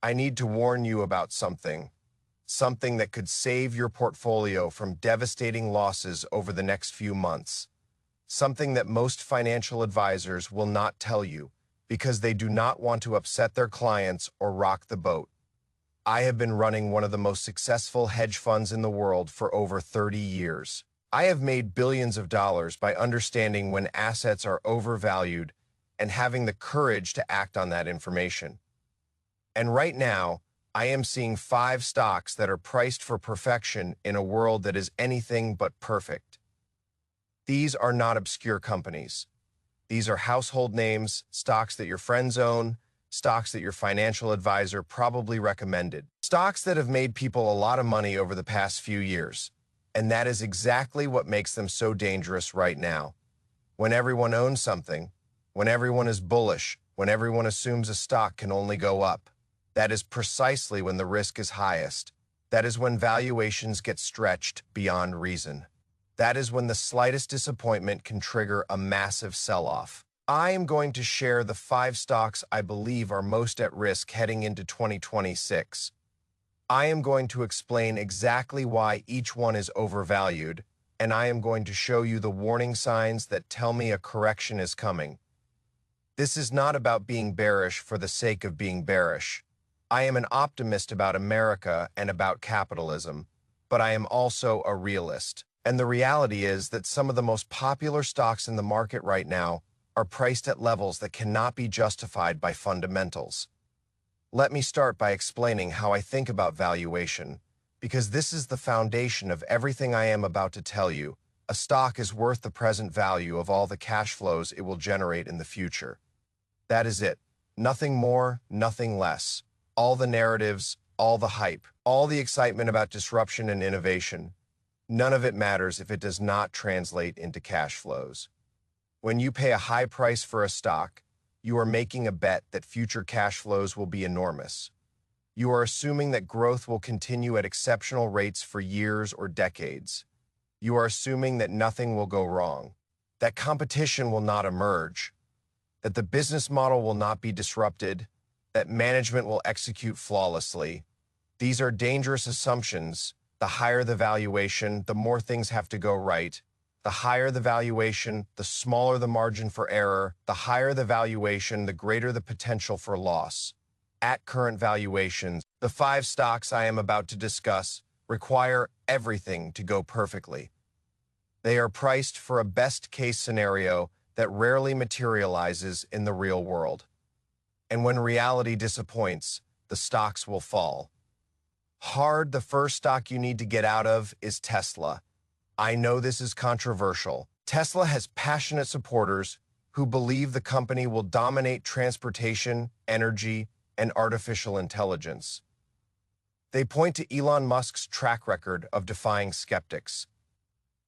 I need to warn you about something that could save your portfolio from devastating losses over the next few months, something that most financial advisors will not tell you because they do not want to upset their clients or rock the boat. I have been running one of the most successful hedge funds in the world for over 30 years. I have made billions of dollars by understanding when assets are overvalued and having the courage to act on that information. And right now, I am seeing 5 stocks that are priced for perfection in a world that is anything but perfect. These are not obscure companies. These are household names, stocks that your friends own, stocks that your financial advisor probably recommended, stocks that have made people a lot of money over the past few years. And that is exactly what makes them so dangerous right now. When everyone owns something, when everyone is bullish, when everyone assumes a stock can only go up, that is precisely when the risk is highest. That is when valuations get stretched beyond reason. That is when the slightest disappointment can trigger a massive sell-off. I am going to share the 5 stocks I believe are most at risk heading into 2026. I am going to explain exactly why each one is overvalued, and I am going to show you the warning signs that tell me a correction is coming. This is not about being bearish for the sake of being bearish. I am an optimist about America and about capitalism, but I am also a realist. And the reality is that some of the most popular stocks in the market right now are priced at levels that cannot be justified by fundamentals. Let me start by explaining how I think about valuation, because this is the foundation of everything I am about to tell you. A stock is worth the present value of all the cash flows it will generate in the future. That is it. Nothing more, nothing less. All the narratives, all the hype, all the excitement about disruption and innovation. None of it matters if it does not translate into cash flows. When you pay a high price for a stock, you are making a bet that future cash flows will be enormous. You are assuming that growth will continue at exceptional rates for years or decades. You are assuming that nothing will go wrong, that competition will not emerge, that the business model will not be disrupted, that management will execute flawlessly. These are dangerous assumptions. The higher the valuation, the more things have to go right. The higher the valuation, the smaller the margin for error. The higher the valuation, the greater the potential for loss. At current valuations, the 5 stocks I am about to discuss require everything to go perfectly. They are priced for a best-case scenario that rarely materializes in the real world. And when reality disappoints, the stocks will fall. Hard, the first stock you need to get out of is Tesla. I know this is controversial. Tesla has passionate supporters who believe the company will dominate transportation, energy, and artificial intelligence. They point to Elon Musk's track record of defying skeptics.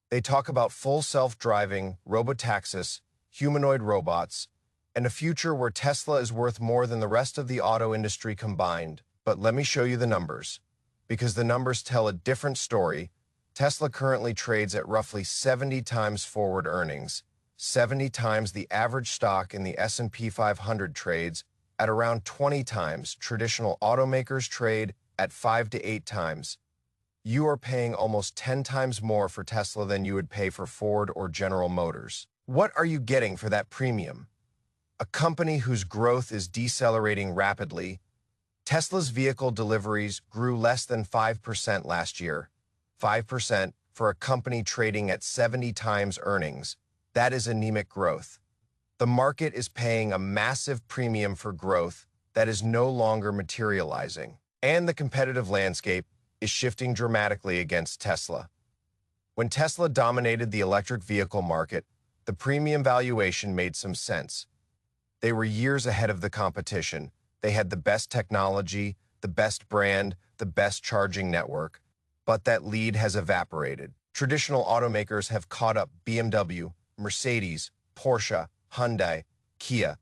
They talk about full self-driving, robotaxis, humanoid robots, and a future where Tesla is worth more than the rest of the auto industry combined. But let me show you the numbers, because the numbers tell a different story. Tesla currently trades at roughly 70 times forward earnings, 70 times the average stock in the S&P 500 trades at around 20 times. Traditional automakers trade at 5 to 8 times. You are paying almost 10 times more for Tesla than you would pay for Ford or General Motors. What are you getting for that premium? A company whose growth is decelerating rapidly. Tesla's vehicle deliveries grew less than 5% last year. 5% for a company trading at 70 times earnings. That is anemic growth. The market is paying a massive premium for growth that is no longer materializing. And the competitive landscape is shifting dramatically against Tesla. When Tesla dominated the electric vehicle market, the premium valuation made some sense. They were years ahead of the competition. They had the best technology, the best brand, the best charging network. But that lead has evaporated. Traditional automakers have caught up. BMW, Mercedes, Porsche, Hyundai, Kia.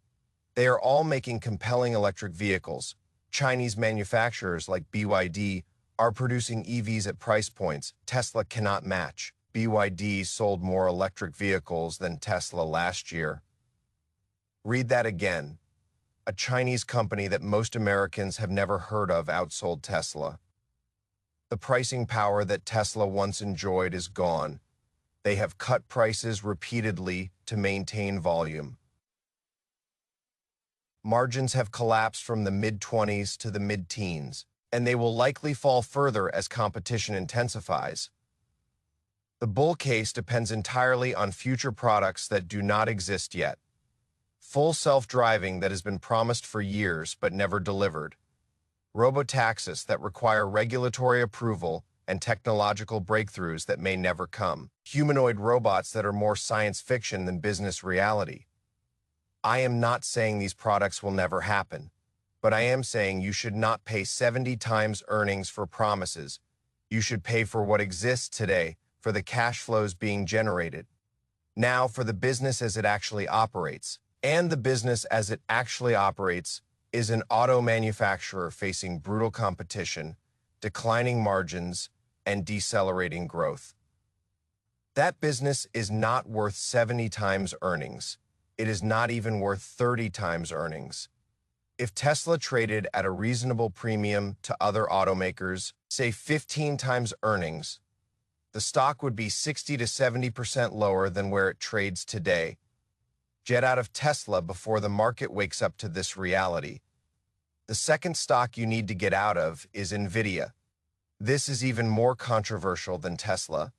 They are all making compelling electric vehicles. Chinese manufacturers like BYD are producing EVs at price points Tesla cannot match. BYD sold more electric vehicles than Tesla last year. Read that again. a Chinese company that most Americans have never heard of outsold Tesla. The pricing power that Tesla once enjoyed is gone. They have cut prices repeatedly to maintain volume. Margins have collapsed from the mid-20s to the mid-teens, and they will likely fall further as competition intensifies. The bull case depends entirely on future products that do not exist yet. Full self-driving that has been promised for years but never delivered. Robotaxis that require regulatory approval and technological breakthroughs that may never come. Humanoid robots that are more science fiction than business reality. I am not saying these products will never happen, but I am saying you should not pay 70 times earnings for promises. You should pay for what exists today, for the cash flows being generated. Now for the business as it actually operates. And the business as it actually operates is an auto manufacturer facing brutal competition, declining margins, and decelerating growth. That business is not worth 70 times earnings. It is not even worth 30 times earnings. If Tesla traded at a reasonable premium to other automakers, say 15 times earnings, the stock would be 60 to 70% lower than where it trades today. Get out of Tesla before the market wakes up to this reality. The second stock you need to get out of is NVIDIA. This is even more controversial than Tesla.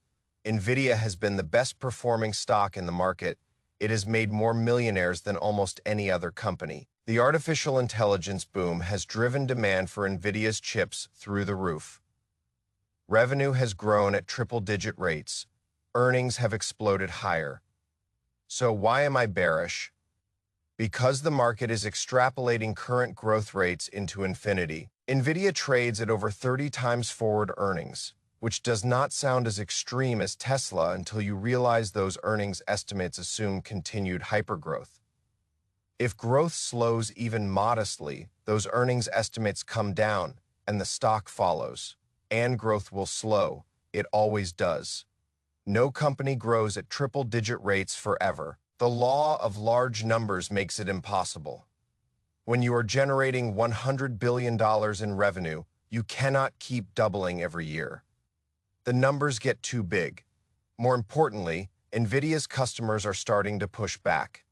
NVIDIA has been the best performing stock in the market. It has made more millionaires than almost any other company. The artificial intelligence boom has driven demand for NVIDIA's chips through the roof. Revenue has grown at triple-digit rates. Earnings have exploded higher. So why am I bearish? Because the market is extrapolating current growth rates into infinity. NVIDIA trades at over 30 times forward earnings, which does not sound as extreme as Tesla until you realize those earnings estimates assume continued hypergrowth. If growth slows even modestly, those earnings estimates come down and the stock follows. And growth will slow. It always does. No company grows at triple-digit rates forever. The law of large numbers makes it impossible. When you are generating $100 billion in revenue, you cannot keep doubling every year. The numbers get too big. More importantly, NVIDIA's customers are starting to push back.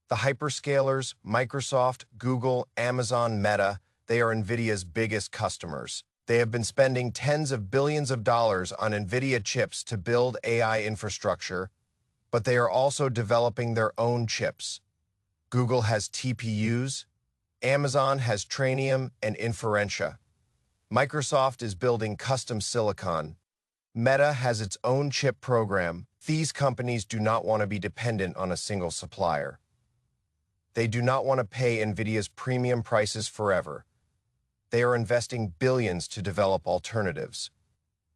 The hyperscalers, Microsoft, Google, Amazon, Meta, they are NVIDIA's biggest customers. They have been spending tens of billions of dollars on NVIDIA chips to build AI infrastructure, but they are also developing their own chips. Google has TPUs, Amazon has Trainium and Inferentia. Microsoft is building custom silicon. Meta has its own chip program. These companies do not want to be dependent on a single supplier. They do not want to pay NVIDIA's premium prices forever. They are investing billions to develop alternatives.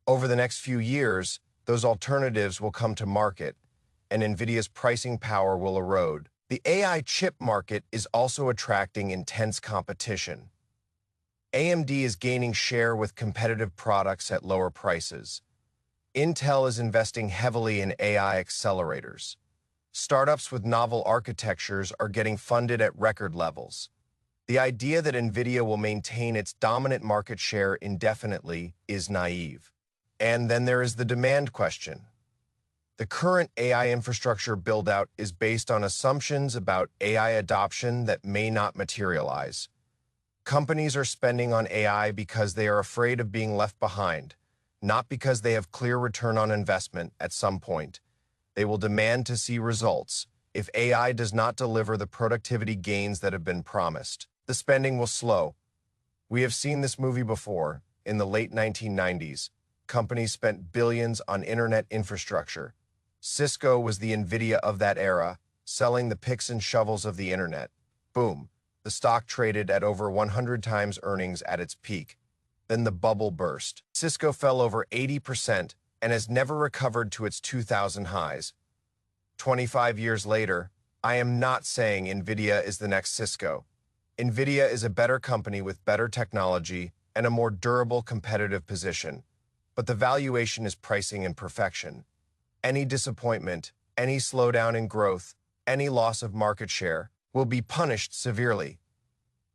Over the next few years, those alternatives will come to market, and NVIDIA's pricing power will erode. The AI chip market is also attracting intense competition. AMD is gaining share with competitive products at lower prices. Intel is investing heavily in AI accelerators. Startups with novel architectures are getting funded at record levels. The idea that NVIDIA will maintain its dominant market share indefinitely is naive. And then there is the demand question. The current AI infrastructure build-out is based on assumptions about AI adoption that may not materialize. Companies are spending on AI because they are afraid of being left behind, not because they have clear return on investment at some point. They will demand to see results. If AI does not deliver the productivity gains that have been promised, the spending will slow. We have seen this movie before. In the late 1990s, companies spent billions on internet infrastructure. Cisco was the NVIDIA of that era, selling the picks and shovels of the internet. Boom. The stock traded at over 100 times earnings at its peak. Then the bubble burst. Cisco fell over 80% and has never recovered to its 2000 highs. 25 years later, I am not saying NVIDIA is the next Cisco. NVIDIA is a better company with better technology and a more durable competitive position, but the valuation is pricing in perfection. Any disappointment, any slowdown in growth, any loss of market share will be punished severely.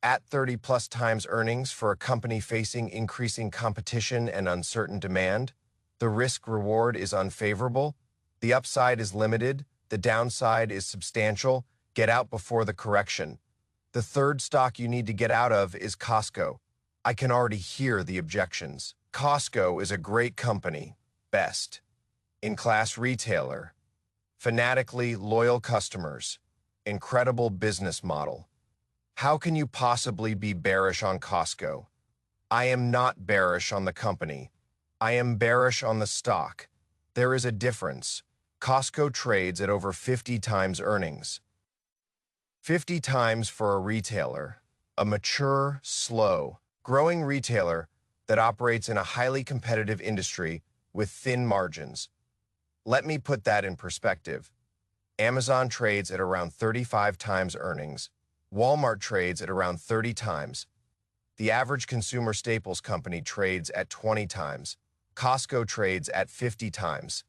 At 30 plus times earnings for a company facing increasing competition and uncertain demand, the risk-reward is unfavorable, the upside is limited, the downside is substantial. Get out before the correction. The third stock you need to get out of is Costco. I can already hear the objections. Costco is a great company, best in class retailer, fanatically loyal customers, incredible business model. How can you possibly be bearish on Costco? I am not bearish on the company. I am bearish on the stock. There is a difference. Costco trades at over 50 times earnings. 50 times for a retailer, a mature, slow, growing retailer that operates in a highly competitive industry with thin margins. Let me put that in perspective. Amazon trades at around 35 times earnings. Walmart trades at around 30 times. The average consumer staples company trades at 20 times. Costco trades at 50 times.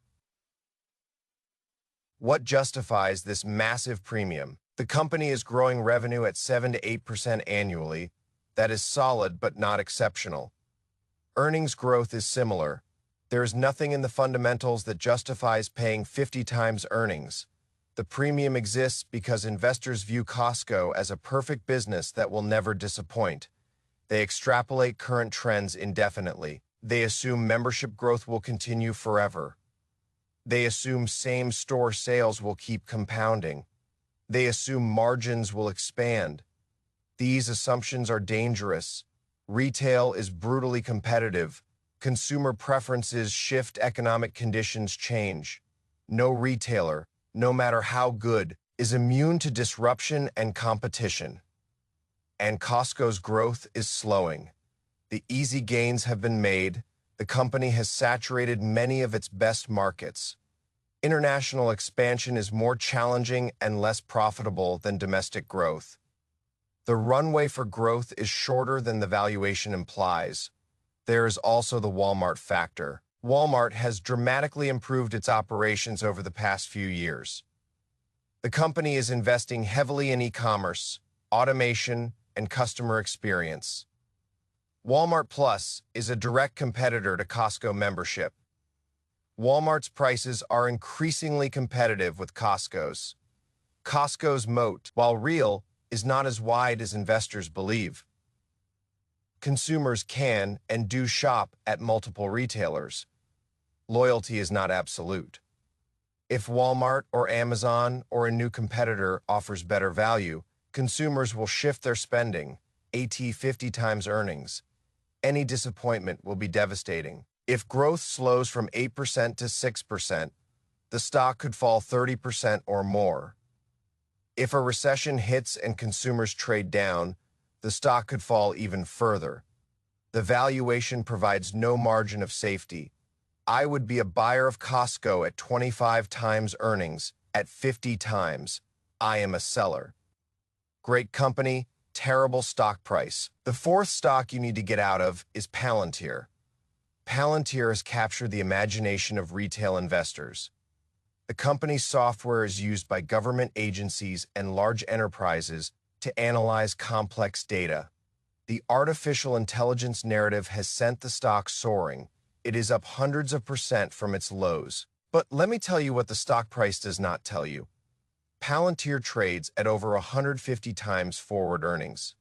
What justifies this massive premium? The company is growing revenue at 7 to 8% annually. That is solid but not exceptional. Earnings growth is similar. There is nothing in the fundamentals that justifies paying 50 times earnings. The premium exists because investors view Costco as a perfect business that will never disappoint. They extrapolate current trends indefinitely. They assume membership growth will continue forever. They assume same-store sales will keep compounding. They assume margins will expand. These assumptions are dangerous. Retail is brutally competitive. Consumer preferences shift, economic conditions change. No retailer, no matter how good, is immune to disruption and competition. And Costco's growth is slowing. The easy gains have been made. The company has saturated many of its best markets. International expansion is more challenging and less profitable than domestic growth. The runway for growth is shorter than the valuation implies. There is also the Walmart factor. Walmart has dramatically improved its operations over the past few years. The company is investing heavily in e-commerce, automation, and customer experience. Walmart Plus is a direct competitor to Costco membership. Walmart's prices are increasingly competitive with Costco's. Costco's moat, while real, is not as wide as investors believe. Consumers can and do shop at multiple retailers. Loyalty is not absolute. If Walmart or Amazon or a new competitor offers better value, consumers will shift their spending, at 50 times earnings. Any disappointment will be devastating. If growth slows from 8% to 6%, the stock could fall 30% or more. If a recession hits and consumers trade down, the stock could fall even further. The valuation provides no margin of safety. I would be a buyer of Costco at 25 times earnings. At 50 times, I am a seller. Great company, terrible stock price. The fourth stock you need to get out of is Palantir. Palantir has captured the imagination of retail investors. The company's software is used by government agencies and large enterprises to analyze complex data. The artificial intelligence narrative has sent the stock soaring. It is up hundreds of percent from its lows. But let me tell you what the stock price does not tell you. Palantir trades at over 150 times forward earnings.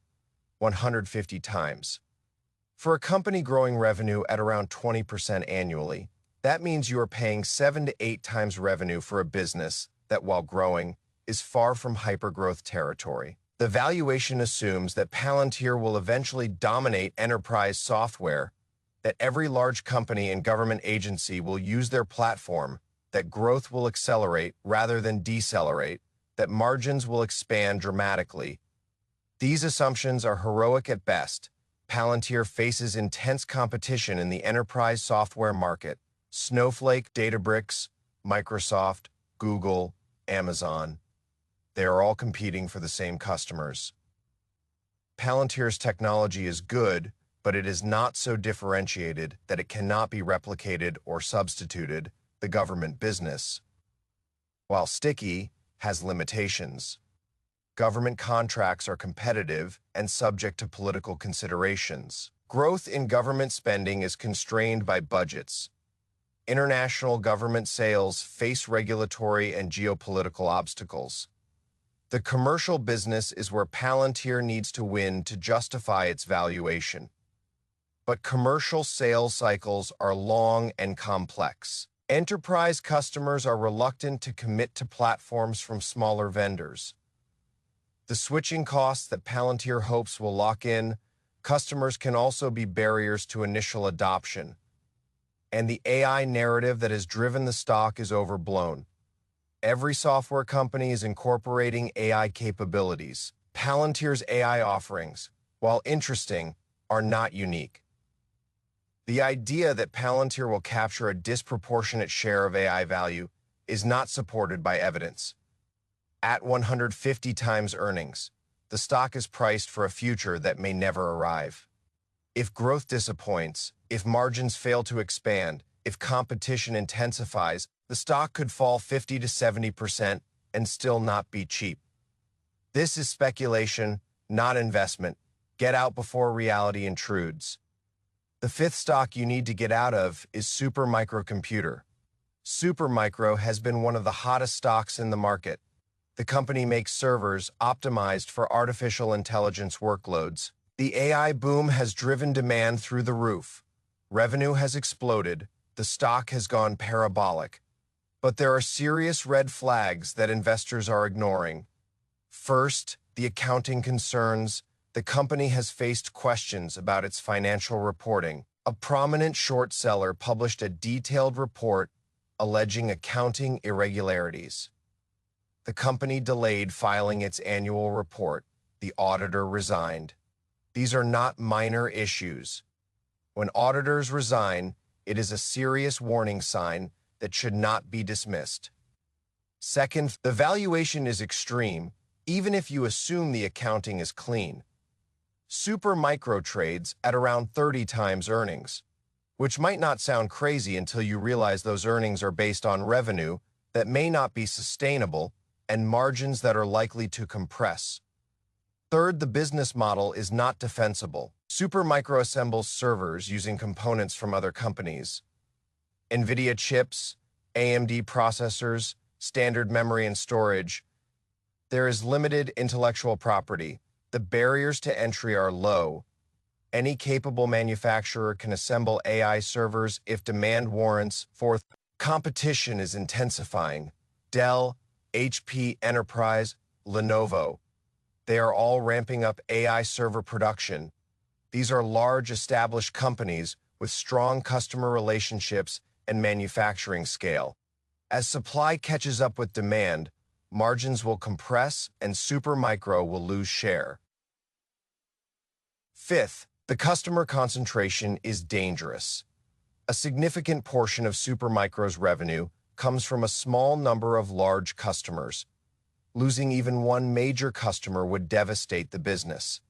150 times. For a company growing revenue at around 20% annually, that means you are paying 7 to 8 times revenue for a business that, while growing, is far from hypergrowth territory. The valuation assumes that Palantir will eventually dominate enterprise software, that every large company and government agency will use their platform, that growth will accelerate rather than decelerate, that margins will expand dramatically. These assumptions are heroic at best. Palantir faces intense competition in the enterprise software market. Snowflake, Databricks, Microsoft, Google, Amazon. They are all competing for the same customers. Palantir's technology is good, but it is not so differentiated that it cannot be replicated or substituted. The government business, while sticky, has limitations. government contracts are competitive and subject to political considerations. Growth in government spending is constrained by budgets. International government sales face regulatory and geopolitical obstacles. The commercial business is where Palantir needs to win to justify its valuation. But commercial sales cycles are long and complex. Enterprise customers are reluctant to commit to platforms from smaller vendors. The switching costs that Palantir hopes will lock in customers can also be barriers to initial adoption. And the AI narrative that has driven the stock is overblown. Every software company is incorporating AI capabilities. Palantir's AI offerings, while interesting, are not unique. The idea that Palantir will capture a disproportionate share of AI value is not supported by evidence. At 150 times earnings, the stock is priced for a future that may never arrive. If growth disappoints, if margins fail to expand, if competition intensifies, the stock could fall 50 to 70% and still not be cheap. This is speculation, not investment. Get out before reality intrudes. The fifth stock you need to get out of is Supermicro Computer. Supermicro has been one of the hottest stocks in the market. The company makes servers optimized for artificial intelligence workloads. The AI boom has driven demand through the roof. Revenue has exploded. The stock has gone parabolic. But there are serious red flags that investors are ignoring. First, the accounting concerns. The company has faced questions about its financial reporting. A prominent short seller published a detailed report alleging accounting irregularities. The company delayed filing its annual report. The auditor resigned. These are not minor issues. When auditors resign, it is a serious warning sign that should not be dismissed. Second, the valuation is extreme, even if you assume the accounting is clean. Supermicro trades at around 30 times earnings, which might not sound crazy until you realize those earnings are based on revenue that may not be sustainable and margins that are likely to compress. Third, the business model is not defensible. Supermicro assembles servers using components from other companies. NVIDIA chips, AMD processors, standard memory and storage. There is limited intellectual property. The barriers to entry are low. Any capable manufacturer can assemble AI servers if demand warrants. Fourth, competition is intensifying. Dell, HP Enterprise, Lenovo. They are all ramping up AI server production. These are large established companies with strong customer relationships and manufacturing scale. As supply catches up with demand, margins will compress and Supermicro will lose share. Fifth, the customer concentration is dangerous. A significant portion of Supermicro's revenue comes from a small number of large customers. Losing even one major customer would devastate the business.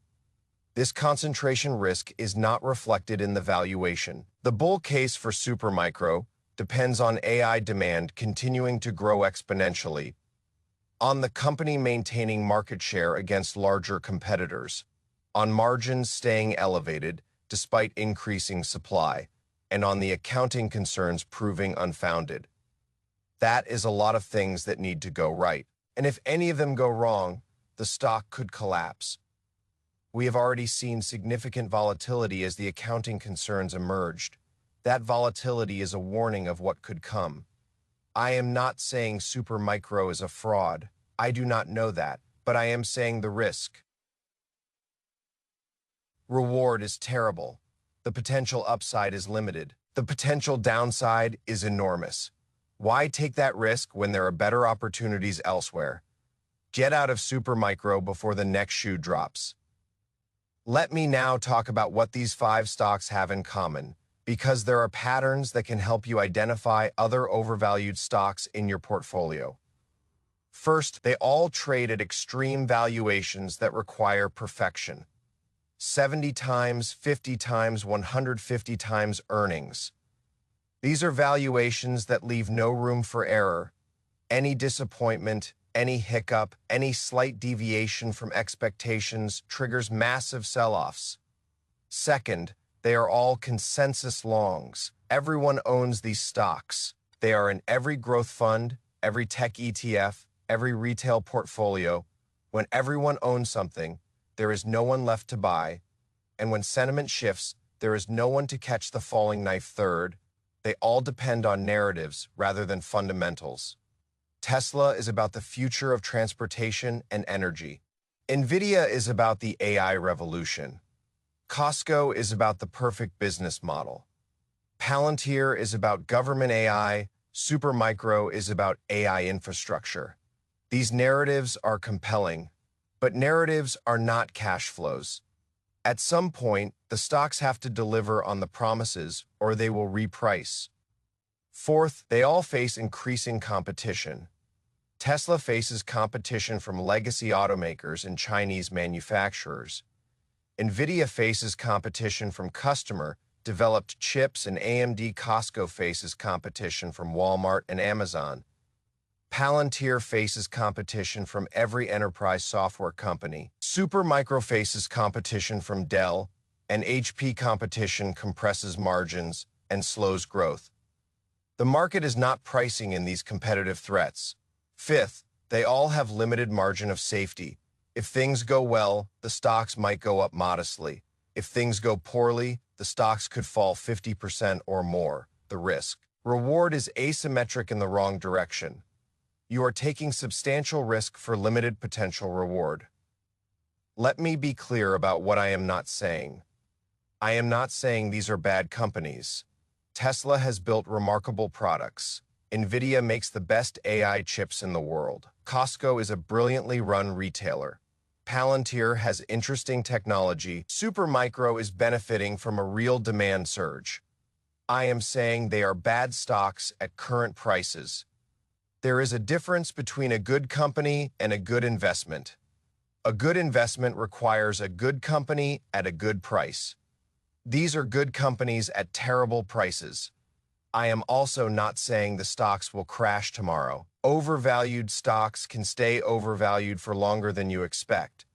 This concentration risk is not reflected in the valuation. The bull case for Supermicro depends on AI demand continuing to grow exponentially, on the company maintaining market share against larger competitors, on margins staying elevated despite increasing supply, and on the accounting concerns proving unfounded. That is a lot of things that need to go right. And if any of them go wrong, the stock could collapse. We have already seen significant volatility as the accounting concerns emerged. That volatility is a warning of what could come. I am not saying Supermicro is a fraud. I do not know that, but I am saying the risk. Reward is terrible. The potential upside is limited. The potential downside is enormous. Why take that risk when there are better opportunities elsewhere? Get out of Supermicro before the next shoe drops. Let me now talk about what these 5 stocks have in common, because there are patterns that can help you identify other overvalued stocks in your portfolio. First, they all trade at extreme valuations that require perfection. 70 times, 50 times, 150 times earnings. These are valuations that leave no room for error. Any disappointment, Any hiccup, any slight deviation from expectations triggers massive sell-offs. Second, they are all consensus longs. Everyone owns these stocks. They are in every growth fund, every tech ETF, every retail portfolio. When everyone owns something, there is no one left to buy. And when sentiment shifts, there is no one to catch the falling knife. Third, they all depend on narratives rather than fundamentals. Tesla is about the future of transportation and energy. NVIDIA is about the AI revolution. Costco is about the perfect business model. Palantir is about government AI. Supermicro is about AI infrastructure. These narratives are compelling, but narratives are not cash flows. At some point, the stocks have to deliver on the promises or they will reprice. Fourth, they all face increasing competition. Tesla faces competition from legacy automakers and Chinese manufacturers. NVIDIA faces competition from customer-developed chips, and AMD Costco faces competition from Walmart and Amazon. Palantir faces competition from every enterprise software company. Supermicro faces competition from Dell, and HP competition compresses margins and slows growth. The market is not pricing in these competitive threats. Fifth, they all have limited margin of safety. If things go well, the stocks might go up modestly. If things go poorly, the stocks could fall 50% or more. The risk-reward is asymmetric in the wrong direction. You are taking substantial risk for limited potential reward. Let me be clear about what I am not saying. I am not saying these are bad companies. Tesla has built remarkable products. NVIDIA makes the best AI chips in the world. Costco is a brilliantly run retailer. Palantir has interesting technology. Supermicro is benefiting from a real demand surge. I am saying they are bad stocks at current prices. There is a difference between a good company and a good investment. A good investment requires a good company at a good price. These are good companies at terrible prices. I am also not saying the stocks will crash tomorrow. Overvalued stocks can stay overvalued for longer than you expect.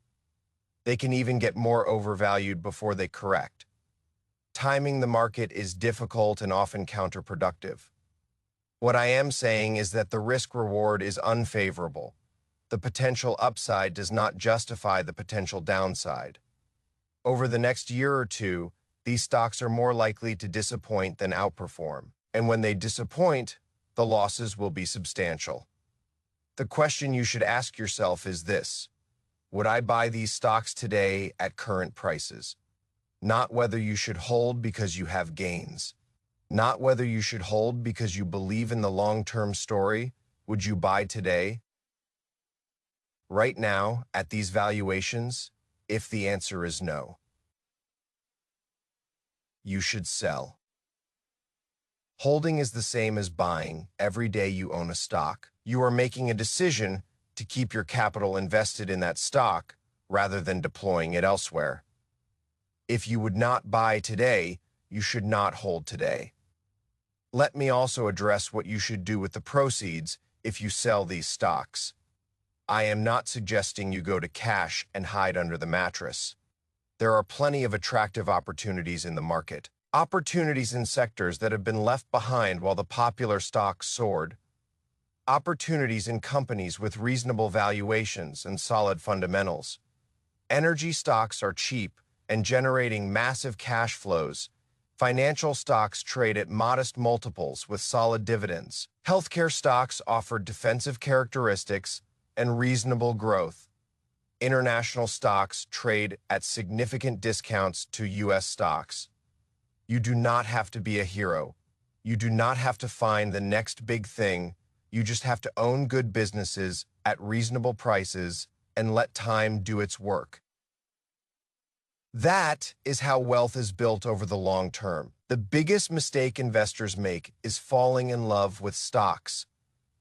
They can even get more overvalued before they correct. Timing the market is difficult and often counterproductive. What I am saying is that the risk-reward is unfavorable. The potential upside does not justify the potential downside. Over the next year or two, these stocks are more likely to disappoint than outperform. And when they disappoint, the losses will be substantial. The question you should ask yourself is this: would I buy these stocks today at current prices? Not whether you should hold because you have gains. Not whether you should hold because you believe in the long-term story. Would you buy today? Right now, at these valuations, if the answer is no, you should sell. Holding is the same as buying. Every day you own a stock, you are making a decision to keep your capital invested in that stock rather than deploying it elsewhere. If you would not buy today, you should not hold today. Let me also address what you should do with the proceeds if you sell these stocks. I am not suggesting you go to cash and hide under the mattress. There are plenty of attractive opportunities in the market. Opportunities in sectors that have been left behind while the popular stocks soared. Opportunities in companies with reasonable valuations and solid fundamentals. Energy stocks are cheap and generating massive cash flows. Financial stocks trade at modest multiples with solid dividends. Healthcare stocks offer defensive characteristics and reasonable growth. International stocks trade at significant discounts to U.S. stocks. You do not have to be a hero. You do not have to find the next big thing. You just have to own good businesses at reasonable prices and let time do its work. That is how wealth is built over the long term. The biggest mistake investors make is falling in love with stocks.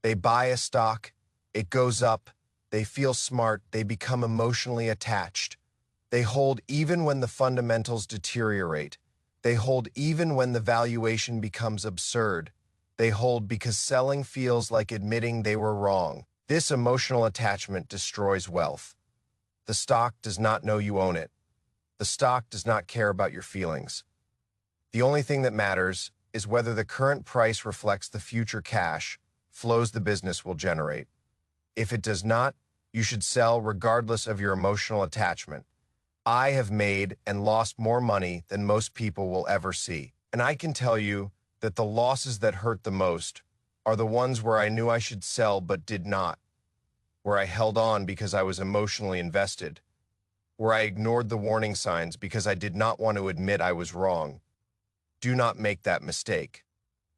They buy a stock, it goes up, they feel smart, they become emotionally attached. They hold even when the fundamentals deteriorate. They hold even when the valuation becomes absurd. They hold because selling feels like admitting they were wrong. This emotional attachment destroys wealth. The stock does not know you own it. The stock does not care about your feelings. The only thing that matters is whether the current price reflects the future cash flows the business will generate. If it does not, you should sell regardless of your emotional attachment. I have made and lost more money than most people will ever see. And I can tell you that the losses that hurt the most are the ones where I knew I should sell but did not, where I held on because I was emotionally invested, where I ignored the warning signs because I did not want to admit I was wrong. Do not make that mistake.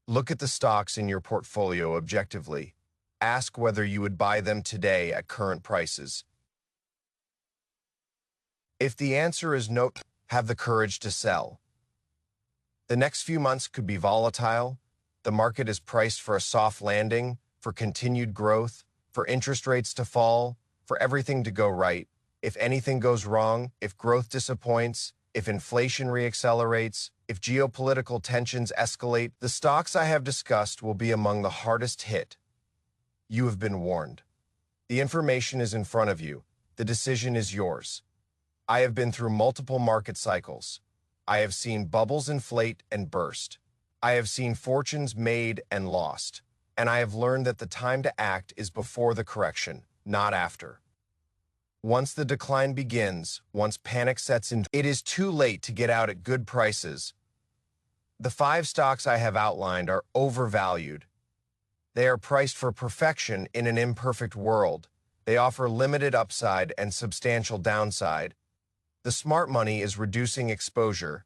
Look at the stocks in your portfolio objectively. Ask whether you would buy them today at current prices. If the answer is no, have the courage to sell. The next few months could be volatile. The market is priced for a soft landing, for continued growth, for interest rates to fall, for everything to go right. If anything goes wrong, if growth disappoints, if inflation reaccelerates, if geopolitical tensions escalate, the stocks I have discussed will be among the hardest hit. You have been warned. The information is in front of you. The decision is yours. I have been through multiple market cycles. I have seen bubbles inflate and burst. I have seen fortunes made and lost. And I have learned that the time to act is before the correction, not after. Once the decline begins, once panic sets in, it is too late to get out at good prices. The 5 stocks I have outlined are overvalued. They are priced for perfection in an imperfect world. They offer limited upside and substantial downside. The smart money is reducing exposure.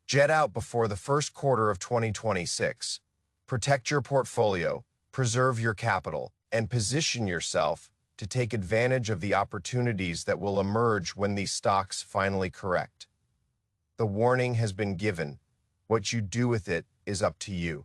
Jet out before the first quarter of 2026. Protect your portfolio, preserve your capital, and position yourself to take advantage of the opportunities that will emerge when these stocks finally correct. The warning has been given. What you do with it is up to you.